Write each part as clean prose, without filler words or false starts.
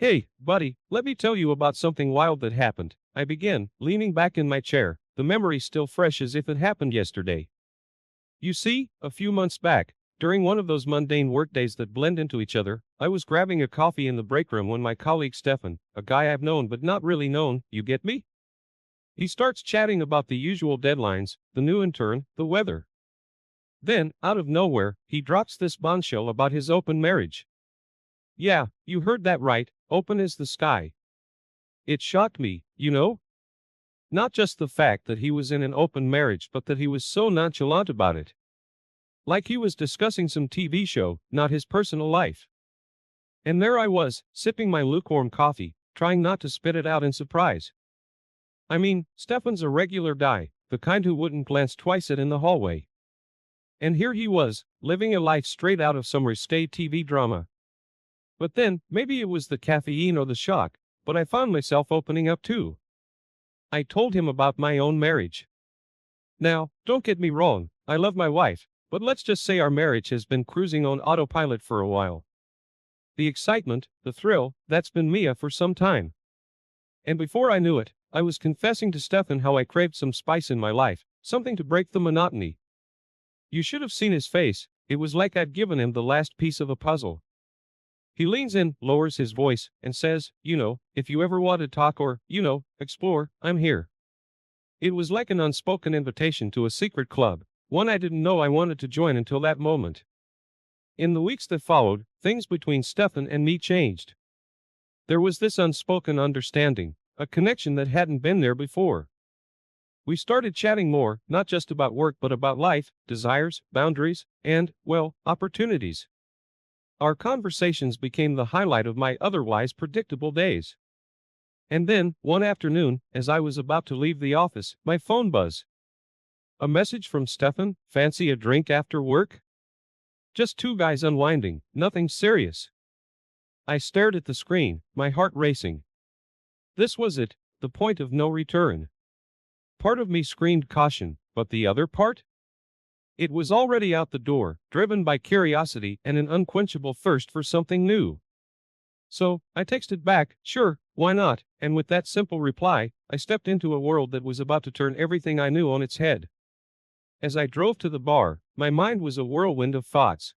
Hey, buddy, let me tell you about something wild that happened. I began, leaning back in my chair, the memory still fresh as if it happened yesterday. You see, a few months back, during one of those mundane workdays that blend into each other, I was grabbing a coffee in the break room when my colleague Stefan, a guy I've known but not really known, you get me? He starts chatting about the usual deadlines, the new intern, the weather. Then, out of nowhere, he drops this bombshell about his open marriage. Yeah, you heard that right, open as the sky. It shocked me, you know? Not just the fact that he was in an open marriage, but that he was so nonchalant about it. Like he was discussing some TV show, not his personal life. And there I was, sipping my lukewarm coffee, trying not to spit it out in surprise. I mean, Stefan's a regular guy, the kind who wouldn't glance twice at in the hallway. And here he was, living a life straight out of some risque TV drama. But then, maybe it was the caffeine or the shock, but I found myself opening up too. I told him about my own marriage. Now, don't get me wrong, I love my wife, but let's just say our marriage has been cruising on autopilot for a while. The excitement, the thrill, that's been Mia for some time. And before I knew it, I was confessing to Stefan how I craved some spice in my life, something to break the monotony. You should have seen his face, it was like I'd given him the last piece of a puzzle. He leans in, lowers his voice, and says, if you ever want to talk or, explore, I'm here. It was like an unspoken invitation to a secret club, one I didn't know I wanted to join until that moment. In the weeks that followed, things between Stefan and me changed. There was this unspoken understanding, a connection that hadn't been there before. We started chatting more, not just about work but about life, desires, boundaries, and, well, opportunities. Our conversations became the highlight of my otherwise predictable days. And then, one afternoon, as I was about to leave the office, my phone buzzed. A message from Stefan, fancy a drink after work? Just two guys unwinding, nothing serious. I stared at the screen, my heart racing. This was it, the point of no return. Part of me screamed caution, but the other part? It was already out the door, driven by curiosity and an unquenchable thirst for something new. So, I texted back, sure, why not, and with that simple reply, I stepped into a world that was about to turn everything I knew on its head. As I drove to the bar, my mind was a whirlwind of thoughts.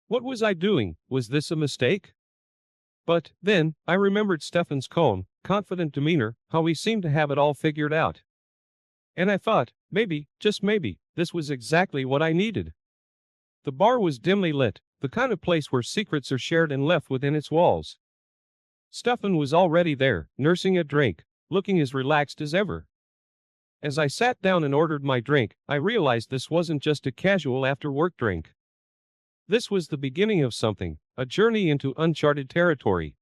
What was I doing? Was this a mistake? But, then, I remembered Stefan's calm, confident demeanor, how he seemed to have it all figured out. And I thought, maybe, just maybe, this was exactly what I needed. The bar was dimly lit, the kind of place where secrets are shared and left within its walls. Stefan was already there, nursing a drink, looking as relaxed as ever. As I sat down and ordered my drink, I realized this wasn't just a casual after-work drink. This was the beginning of something, a journey into uncharted territory.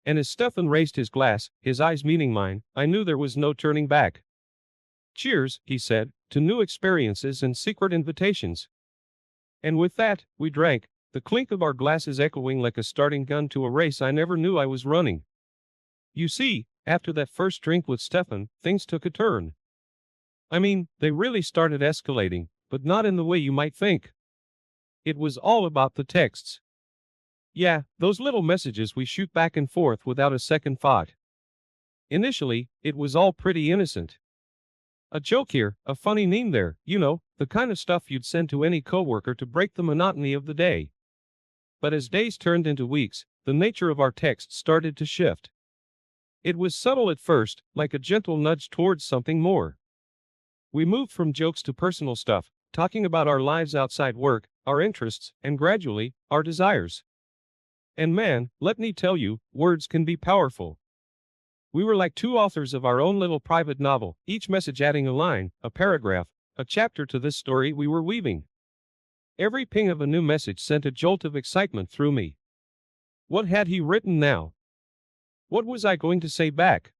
And as Stefan raised his glass, his eyes meeting mine, I knew there was no turning back. Cheers, he said, to new experiences and secret invitations. And with that, we drank, the clink of our glasses echoing like a starting gun to a race I never knew I was running. You see, after that first drink with Stefan, things took a turn. I mean, they really started escalating, but not in the way you might think. It was all about the texts. Yeah, those little messages we shoot back and forth without a second thought. Initially, it was all pretty innocent. A joke here, a funny meme there, the kind of stuff you'd send to any coworker to break the monotony of the day. But as days turned into weeks, the nature of our texts started to shift. It was subtle at first, like a gentle nudge towards something more. We moved from jokes to personal stuff, talking about our lives outside work, our interests, and gradually, our desires. And man, let me tell you, words can be powerful. We were like two authors of our own little private novel, each message adding a line, a paragraph, a chapter to this story we were weaving. Every ping of a new message sent a jolt of excitement through me. What had he written now? What was I going to say back?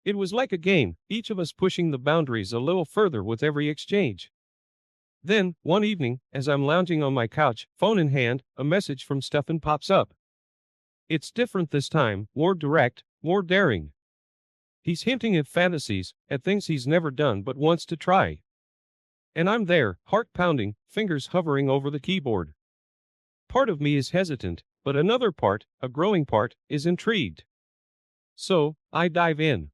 It was like a game, each of us pushing the boundaries a little further with every exchange. Then, one evening, as I'm lounging on my couch, phone in hand, a message from Stefan pops up. It's different this time, more direct, more daring. He's hinting at fantasies, at things he's never done but wants to try. And I'm there, heart pounding, fingers hovering over the keyboard. Part of me is hesitant, But another part, a growing part, is intrigued. So, I dive in.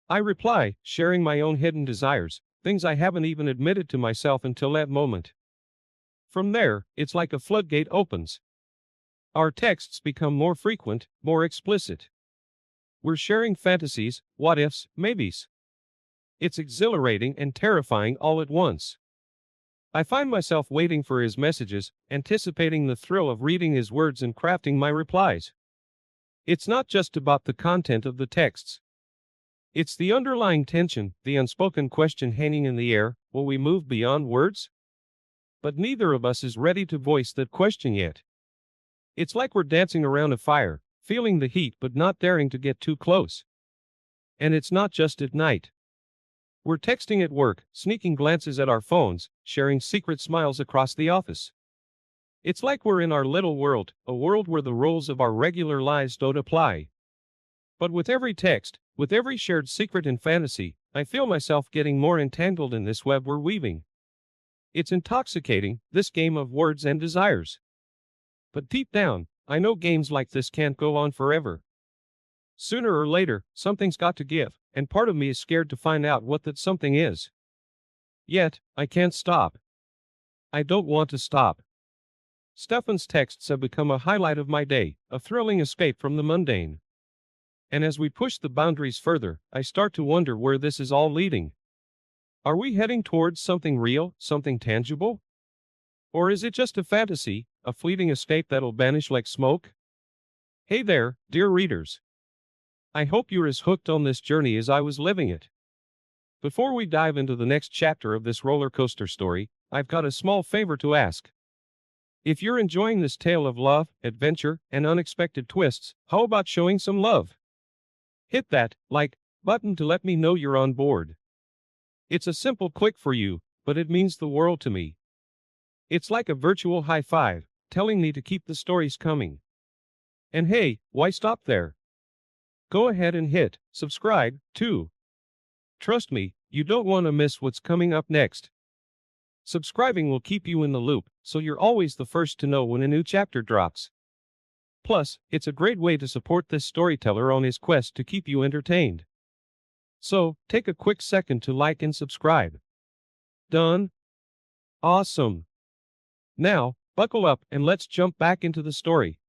I reply, sharing my own hidden desires, things I haven't even admitted to myself until that moment. From there, it's like a floodgate opens. Our texts become more frequent, more explicit. We're sharing fantasies, what ifs, maybes. It's exhilarating and terrifying all at once. I find myself waiting for his messages, anticipating the thrill of reading his words and crafting my replies. It's not just about the content of the texts. It's the underlying tension, the unspoken question hanging in the air, will we move beyond words? But neither of us is ready to voice that question yet. It's like we're dancing around a fire, feeling the heat but not daring to get too close. And it's not just at night. We're texting at work, sneaking glances at our phones, sharing secret smiles across the office. It's like we're in our little world, a world where the rules of our regular lives don't apply. But with every text, with every shared secret and fantasy, I feel myself getting more entangled in this web we're weaving. It's intoxicating, this game of words and desires. But deep down, I know games like this can't go on forever. Sooner or later, something's got to give, and part of me is scared to find out what that something is. Yet, I can't stop. I don't want to stop. Stefan's texts have become a highlight of my day, a thrilling escape from the mundane. And as we push the boundaries further, I start to wonder where this is all leading. Are we heading towards something real, something tangible? Or is it just a fantasy, a fleeting escape that'll vanish like smoke? Hey there, dear readers. I hope you're as hooked on this journey as I was living it. Before we dive into the next chapter of this roller coaster story, I've got a small favor to ask. If you're enjoying this tale of love, adventure, and unexpected twists, how about showing some love? Hit that like button to let me know you're on board. It's a simple click for you, but it means the world to me. It's like a virtual high five, telling me to keep the stories coming. And hey, why stop there? Go ahead and hit subscribe, too. Trust me, you don't want to miss what's coming up next. Subscribing will keep you in the loop, so you're always the first to know when a new chapter drops. Plus, it's a great way to support this storyteller on his quest to keep you entertained. So, take a quick second to like and subscribe. Done? Awesome. Now, buckle up and let's jump back into the story.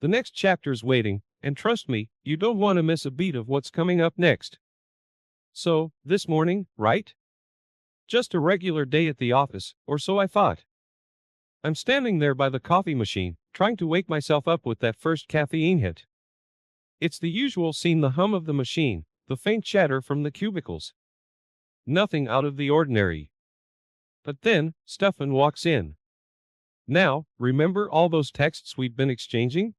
The next chapter's waiting, and trust me, you don't want to miss a beat of what's coming up next. So, this morning, right? Just a regular day at the office, or so I thought. I'm standing there by the coffee machine, trying to wake myself up with that first caffeine hit. It's the usual scene, the hum of the machine, the faint chatter from the cubicles. Nothing out of the ordinary. But then, Stefan walks in. Now, remember all those texts we've been exchanging?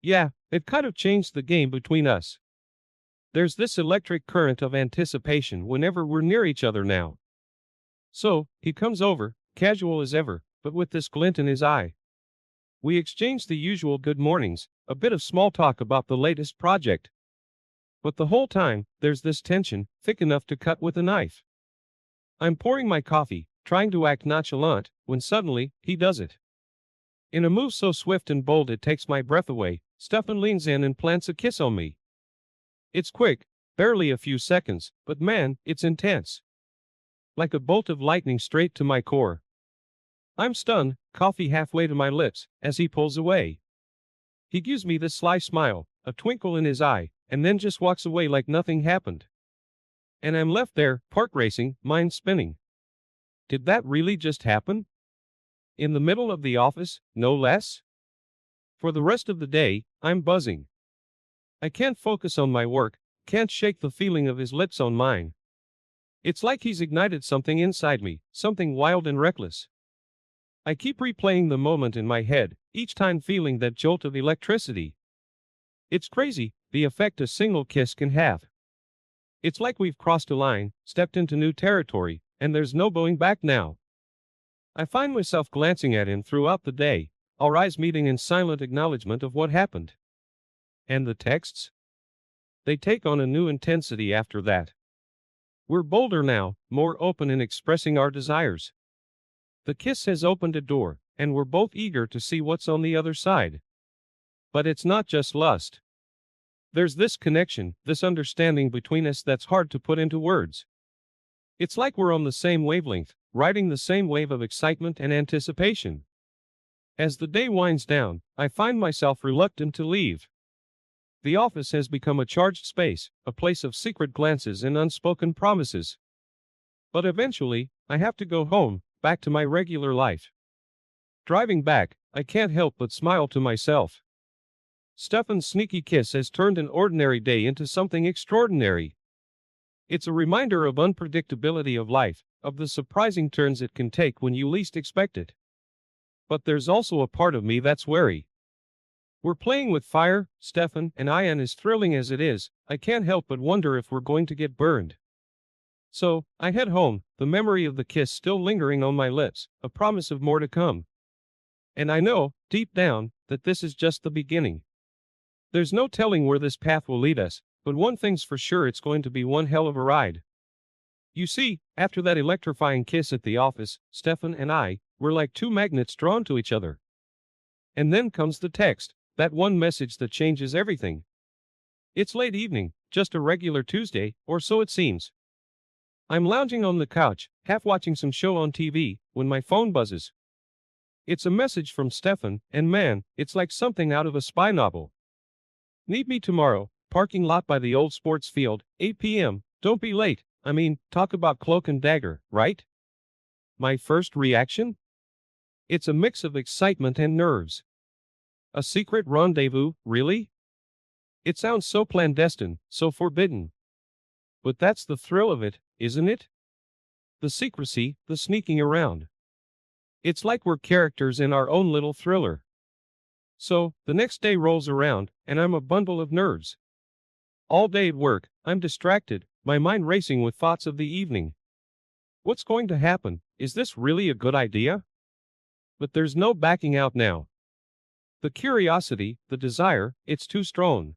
Yeah, it kind of changed the game between us. There's this electric current of anticipation whenever we're near each other now. So, he comes over, casual as ever, but with this glint in his eye. We exchange the usual good mornings, a bit of small talk about the latest project. But the whole time, there's this tension, thick enough to cut with a knife. I'm pouring my coffee, trying to act nonchalant, when suddenly, he does it. In a move so swift and bold it takes my breath away, Stefan leans in and plants a kiss on me. It's quick, barely a few seconds, but man, it's intense. Like a bolt of lightning straight to my core. I'm stunned, coffee halfway to my lips, as he pulls away. He gives me this sly smile, a twinkle in his eye, and then just walks away like nothing happened. And I'm left there, park racing, mind spinning. Did that really just happen? In the middle of the office, no less? For the rest of the day, I'm buzzing. I can't focus on my work, can't shake the feeling of his lips on mine. It's like he's ignited something inside me, something wild and reckless. I keep replaying the moment in my head, each time feeling that jolt of electricity. It's crazy, the effect a single kiss can have. It's like we've crossed a line, stepped into new territory, and there's no going back now. I find myself glancing at him throughout the day, our eyes meeting in silent acknowledgement of what happened. And the texts? They take on a new intensity after that. We're bolder now, more open in expressing our desires. The kiss has opened a door, and we're both eager to see what's on the other side. But it's not just lust. There's this connection, this understanding between us that's hard to put into words. It's like we're on the same wavelength, riding the same wave of excitement and anticipation. As the day winds down, I find myself reluctant to leave. The office has become a charged space, a place of secret glances and unspoken promises. But eventually, I have to go home, back to my regular life. Driving back, I can't help but smile to myself. Stefan's sneaky kiss has turned an ordinary day into something extraordinary. It's a reminder of unpredictability of life, of the surprising turns it can take when you least expect it. But there's also a part of me that's wary. We're playing with fire, Stefan and I, and as thrilling as it is, I can't help but wonder if we're going to get burned. So, I head home, the memory of the kiss still lingering on my lips, a promise of more to come. And I know, deep down, that this is just the beginning. There's no telling where this path will lead us, but one thing's for sure, it's going to be one hell of a ride. You see, after that electrifying kiss at the office, Stefan and I were like two magnets drawn to each other. And then comes the text, that one message that changes everything. It's late evening, just a regular Tuesday, or so it seems. I'm lounging on the couch, half watching some show on TV, when my phone buzzes. It's a message from Stefan, and man, it's like something out of a spy novel. Need me tomorrow, parking lot by the old sports field, 8 p.m., don't be late. I mean, talk about cloak and dagger, right? My first reaction? It's a mix of excitement and nerves. A secret rendezvous, really? It sounds so clandestine, so forbidden. But that's the thrill of it, isn't it? The secrecy, the sneaking around. It's like we're characters in our own little thriller. So, the next day rolls around, and I'm a bundle of nerves. All day at work, I'm distracted, my mind racing with thoughts of the evening. What's going to happen? Is this really a good idea? But there's no backing out now. The curiosity, the desire, it's too strong.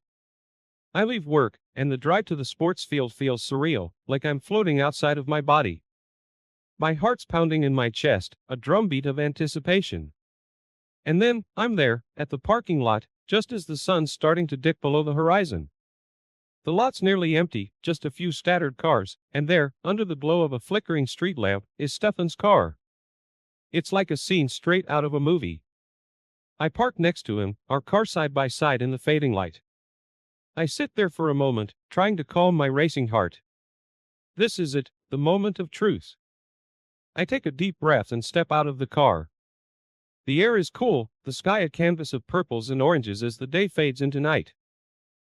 I leave work, and the drive to the sports field feels surreal, like I'm floating outside of my body. My heart's pounding in my chest, a drumbeat of anticipation. And then, I'm there, at the parking lot, just as the sun's starting to dip below the horizon. The lot's nearly empty, just a few scattered cars, and there, under the glow of a flickering street lamp, is Stefan's car. It's like a scene straight out of a movie. I park next to him, our car side by side in the fading light. I sit there for a moment, trying to calm my racing heart. This is it, the moment of truth. I take a deep breath and step out of the car. The air is cool, the sky a canvas of purples and oranges as the day fades into night.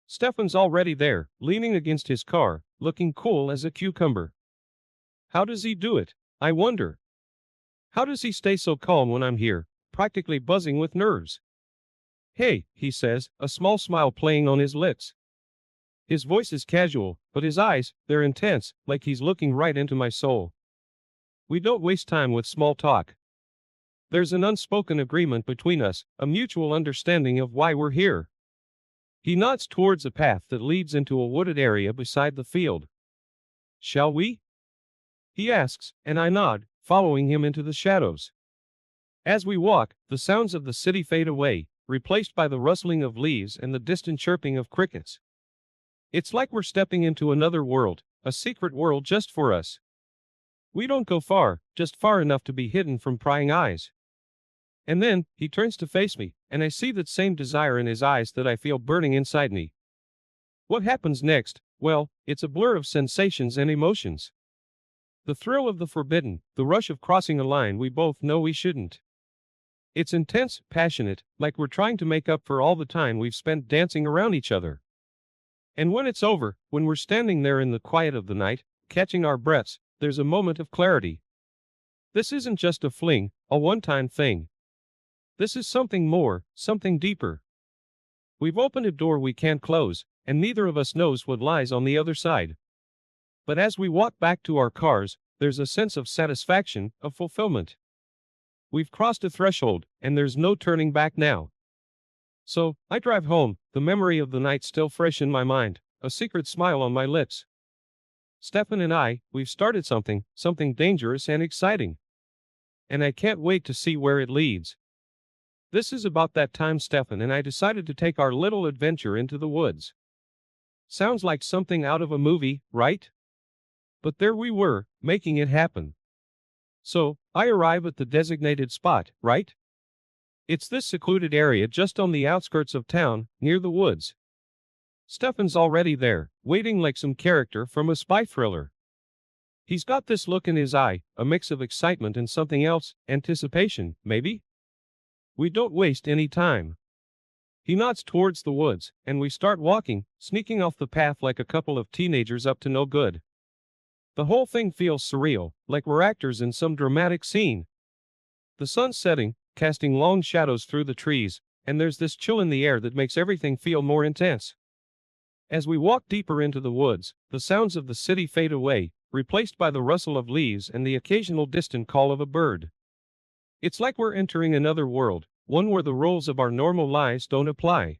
Stefan's already there, leaning against his car, looking cool as a cucumber. How does he do it, I wonder? How does he stay so calm when I'm here, practically buzzing with nerves? Hey, he says, a small smile playing on his lips. His voice is casual, but his eyes, they're intense, like he's looking right into my soul. We don't waste time with small talk. There's an unspoken agreement between us, a mutual understanding of why we're here. He nods towards a path that leads into a wooded area beside the field. Shall we? He asks, and I nod, following him into the shadows. As we walk, the sounds of the city fade away, replaced by the rustling of leaves and the distant chirping of crickets. It's like we're stepping into another world, a secret world just for us. We don't go far, just far enough to be hidden from prying eyes. And then, he turns to face me, and I see that same desire in his eyes that I feel burning inside me. What happens next? Well, it's a blur of sensations and emotions. The thrill of the forbidden, the rush of crossing a line we both know we shouldn't. It's intense, passionate, like we're trying to make up for all the time we've spent dancing around each other. And when it's over, when we're standing there in the quiet of the night, catching our breaths, there's a moment of clarity. This isn't just a fling, a one-time thing. This is something more, something deeper. We've opened a door we can't close, and neither of us knows what lies on the other side. But as we walk back to our cars, there's a sense of satisfaction, of fulfillment. We've crossed a threshold, and there's no turning back now. So, I drive home, the memory of the night still fresh in my mind, a secret smile on my lips. Stefan and I, we've started something dangerous and exciting. and I can't wait to see where it leads. This is about that time Stefan and I decided to take our little adventure into the woods. Sounds like something out of a movie, right? But there we were, making it happen. So, I arrive at the designated spot, right? It's this secluded area just on the outskirts of town, near the woods. Stefan's already there, waiting like some character from a spy thriller. He's got this look in his eye, a mix of excitement and something else, anticipation, maybe? We don't waste any time. He nods towards the woods, and we start walking, sneaking off the path like a couple of teenagers up to no good. The whole thing feels surreal, like we're actors in some dramatic scene. The sun's setting, casting long shadows through the trees, and there's this chill in the air that makes everything feel more intense. As we walk deeper into the woods, the sounds of the city fade away, replaced by the rustle of leaves and the occasional distant call of a bird. It's like we're entering another world, one where the rules of our normal lives don't apply.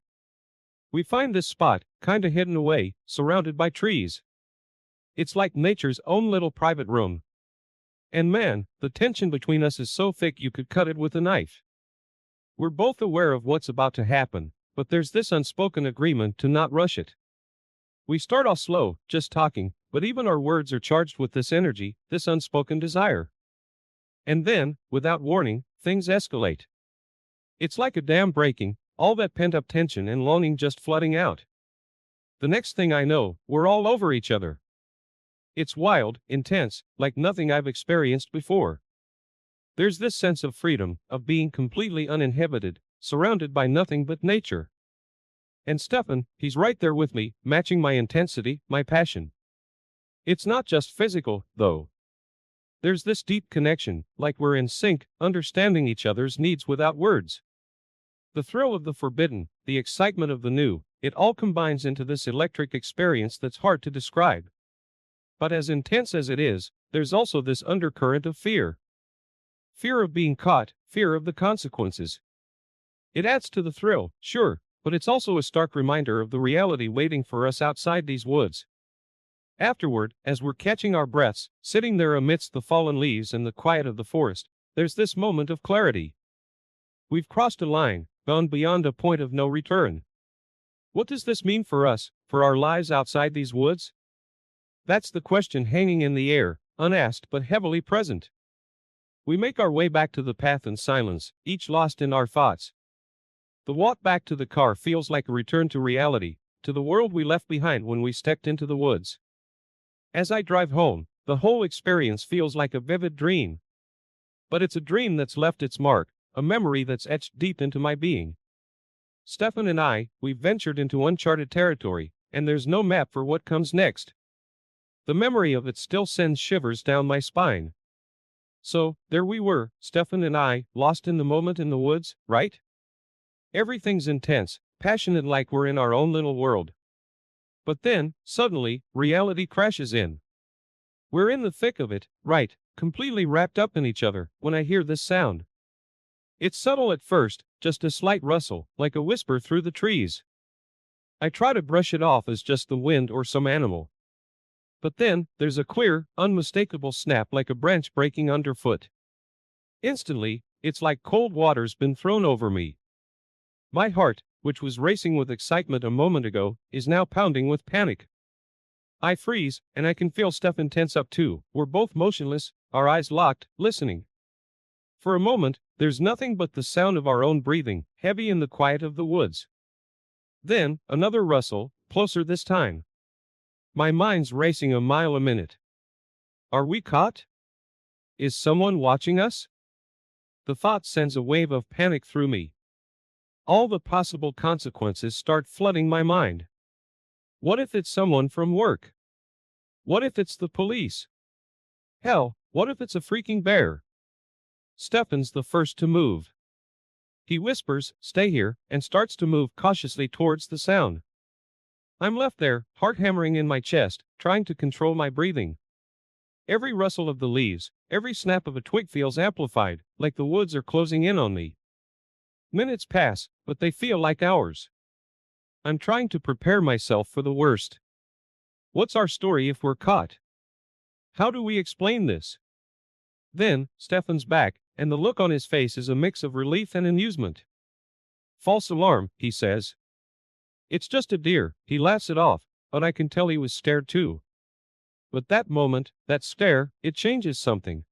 We find this spot, kinda hidden away, surrounded by trees. It's like nature's own little private room. And man, the tension between us is so thick you could cut it with a knife. We're both aware of what's about to happen, but there's this unspoken agreement to not rush it. We start off slow, just talking, but even our words are charged with this energy, this unspoken desire. And then, without warning, things escalate. It's like a dam breaking, all that pent-up tension and longing just flooding out. The next thing I know, we're all over each other. It's wild, intense, like nothing I've experienced before. There's this sense of freedom, of being completely uninhibited, surrounded by nothing but nature. And Stefan, he's right there with me, matching my intensity, my passion. It's not just physical, though. There's this deep connection, like we're in sync, understanding each other's needs without words. The thrill of the forbidden, the excitement of the new, it all combines into this electric experience that's hard to describe. But as intense as it is, there's also this undercurrent of fear. Fear of being caught, fear of the consequences. It adds to the thrill, sure, but it's also a stark reminder of the reality waiting for us outside these woods. Afterward, as we're catching our breaths, sitting there amidst the fallen leaves and the quiet of the forest, there's this moment of clarity. We've crossed a line, gone beyond a point of no return. What does this mean for us, for our lives outside these woods? That's the question hanging in the air, unasked but heavily present. We make our way back to the path in silence, each lost in our thoughts. The walk back to the car feels like a return to reality, to the world we left behind when we stepped into the woods. As I drive home, the whole experience feels like a vivid dream. But it's a dream that's left its mark, a memory that's etched deep into my being. Stefan and I, we've ventured into uncharted territory, and there's no map for what comes next. The memory of it still sends shivers down my spine. So, there we were, Stefan and I, lost in the moment in the woods, right? Everything's intense, passionate like we're in our own little world. But then, suddenly, reality crashes in. We're in the thick of it, right, completely wrapped up in each other, when I hear this sound. It's subtle at first, just a slight rustle, like a whisper through the trees. I try to brush it off as just the wind or some animal. But then, there's a clear, unmistakable snap like a branch breaking underfoot. Instantly, it's like cold water's been thrown over me. My heart, which was racing with excitement a moment ago, is now pounding with panic. I freeze, and I can feel Stefan tense up too. We're both motionless, our eyes locked, listening. For a moment, there's nothing but the sound of our own breathing, heavy in the quiet of the woods. Then, another rustle, closer this time. My mind's racing a mile a minute. Are we caught? Is someone watching us? The thought sends a wave of panic through me. All the possible consequences start flooding my mind. What if it's someone from work? What if it's the police? Hell, what if it's a freaking bear? Stefan's the first to move. He whispers, "Stay here," and starts to move cautiously towards the sound. I'm left there, heart hammering in my chest, trying to control my breathing. Every rustle of the leaves, every snap of a twig feels amplified, like the woods are closing in on me. Minutes pass, but they feel like hours. I'm trying to prepare myself for the worst. What's our story if we're caught? How do we explain this? Then, Stefan's back, and the look on his face is a mix of relief and amusement. False alarm, he says. It's just a deer, he laughs it off, but I can tell he was scared too. But that moment, that stare, it changes something.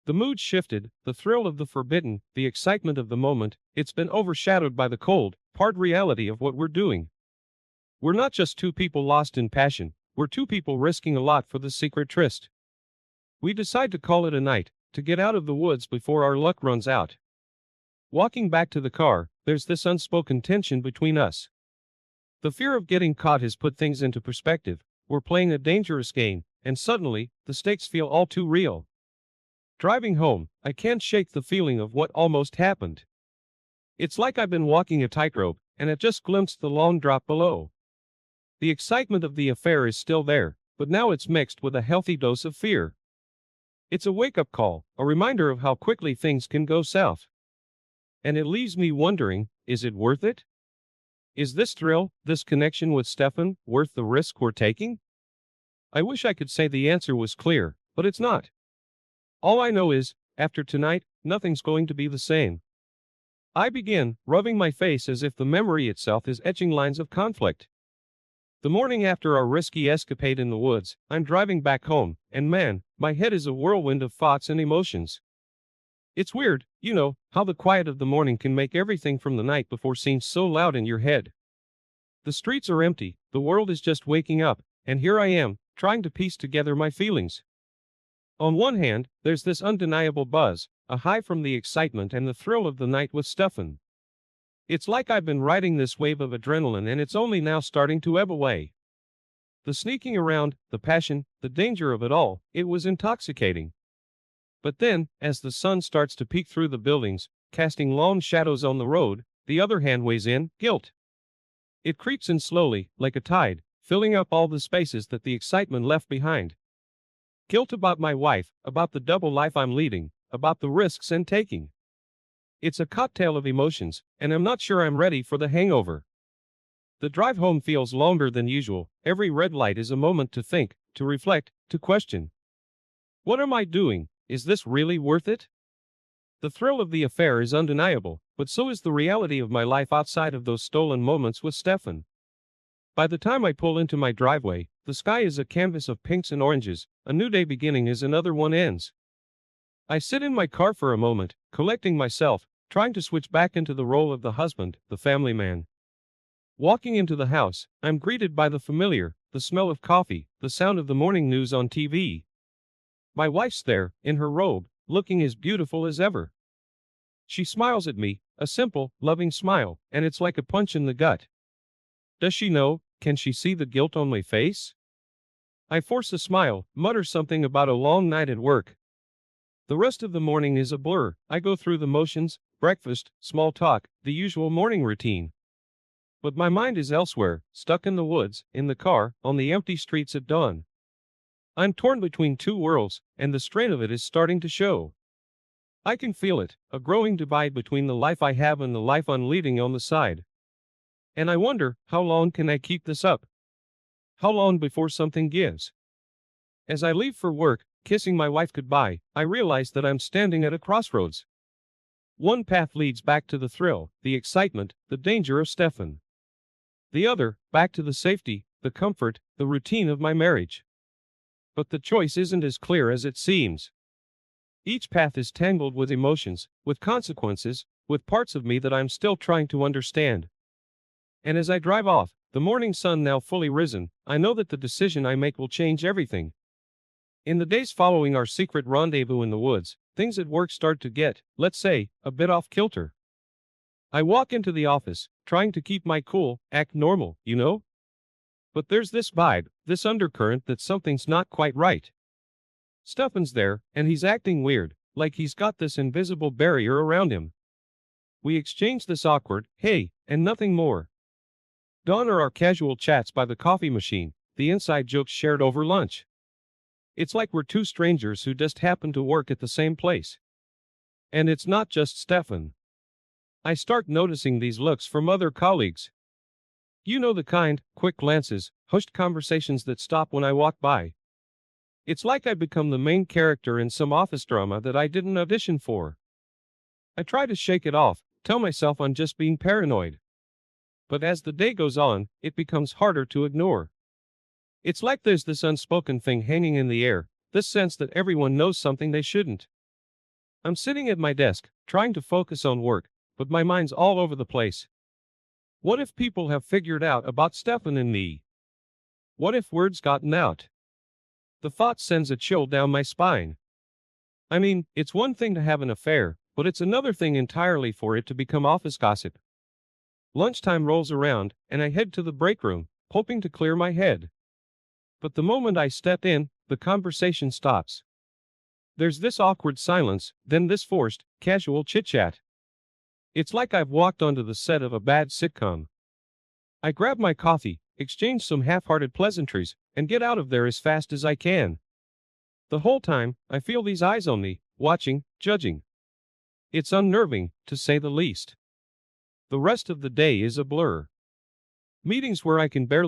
The mood shifted, the thrill of the forbidden, the excitement of the moment, it's been overshadowed by the cold, hard reality of what we're doing. We're not just two people lost in passion, we're two people risking a lot for the secret tryst. We decide to call it a night, to get out of the woods before our luck runs out. Walking back to the car, there's this unspoken tension between us. The fear of getting caught has put things into perspective. We're playing a dangerous game, and suddenly, the stakes feel all too real. Driving home, I can't shake the feeling of what almost happened. It's like I've been walking a tightrope, and I just glimpsed the long drop below. The excitement of the affair is still there, but now it's mixed with a healthy dose of fear. It's a wake-up call, a reminder of how quickly things can go south. And it leaves me wondering, is it worth it? Is this thrill, this connection with Stefan, worth the risk we're taking? I wish I could say the answer was clear, but it's not. All I know is, after tonight, nothing's going to be the same. I begin, rubbing my face as if the memory itself is etching lines of conflict. The morning after our risky escapade in the woods, I'm driving back home, and man, my head is a whirlwind of thoughts and emotions. It's weird, how the quiet of the morning can make everything from the night before seem so loud in your head. The streets are empty, the world is just waking up, and here I am, trying to piece together my feelings. On one hand, there's this undeniable buzz, a high from the excitement and the thrill of the night with Stefan. It's like I've been riding this wave of adrenaline and it's only now starting to ebb away. The sneaking around, the passion, the danger of it all, it was intoxicating. But then, as the sun starts to peek through the buildings, casting long shadows on the road, the other hand weighs in, guilt. It creeps in slowly, like a tide, filling up all the spaces that the excitement left behind. Guilt about my wife, about the double life I'm leading, about the risks I'm taking. It's a cocktail of emotions, and I'm not sure I'm ready for the hangover. The drive home feels longer than usual. Every red light is a moment to think, to reflect, to question. What am I doing? Is this really worth it? The thrill of the affair is undeniable, but so is the reality of my life outside of those stolen moments with Stefan. By the time I pull into my driveway, the sky is a canvas of pinks and oranges, a new day beginning as another one ends. I sit in my car for a moment, collecting myself, trying to switch back into the role of the husband, the family man. Walking into the house, I'm greeted by the familiar, the smell of coffee, the sound of the morning news on TV. My wife's there, in her robe, looking as beautiful as ever. She smiles at me, a simple, loving smile, and it's like a punch in the gut. Does she know? Can she see the guilt on my face? I force a smile, mutter something about a long night at work. The rest of the morning is a blur. I go through the motions, breakfast, small talk, the usual morning routine. But my mind is elsewhere, stuck in the woods, in the car, on the empty streets at dawn. I'm torn between two worlds, and the strain of it is starting to show. I can feel it, a growing divide between the life I have and the life I'm leading on the side. And I wonder, how long can I keep this up? How long before something gives? As I leave for work, kissing my wife goodbye, I realize that I'm standing at a crossroads. One path leads back to the thrill, the excitement, the danger of Stefan. The other, back to the safety, the comfort, the routine of my marriage. But the choice isn't as clear as it seems. Each path is tangled with emotions, with consequences, with parts of me that I'm still trying to understand. And as I drive off, the morning sun now fully risen, I know that the decision I make will change everything. In the days following our secret rendezvous in the woods, things at work start to get, let's say, a bit off kilter. I walk into the office, trying to keep my cool, act normal, But there's this vibe, this undercurrent that something's not quite right. Stefan's there, and he's acting weird, like he's got this invisible barrier around him. We exchange this awkward, hey, and nothing more. Gone are our casual chats by the coffee machine, the inside jokes shared over lunch. It's like we're two strangers who just happen to work at the same place. And it's not just Stefan. I start noticing these looks from other colleagues. You know the kind, quick glances, hushed conversations that stop when I walk by. It's like I become the main character in some office drama that I didn't audition for. I try to shake it off, tell myself I'm just being paranoid. But as the day goes on, it becomes harder to ignore. It's like there's this unspoken thing hanging in the air, this sense that everyone knows something they shouldn't. I'm sitting at my desk, trying to focus on work, but my mind's all over the place. What if people have figured out about Stefan and me? What if word's gotten out? The thought sends a chill down my spine. I mean, it's one thing to have an affair, but it's another thing entirely for it to become office gossip. Lunchtime rolls around, and I head to the break room, hoping to clear my head. But the moment I step in, the conversation stops. There's this awkward silence, then this forced, casual chit-chat. It's like I've walked onto the set of a bad sitcom. I grab my coffee, exchange some half-hearted pleasantries, and get out of there as fast as I can. The whole time, I feel these eyes on me, watching, judging. It's unnerving, to say the least. The rest of the day is a blur. Meetings where I can barely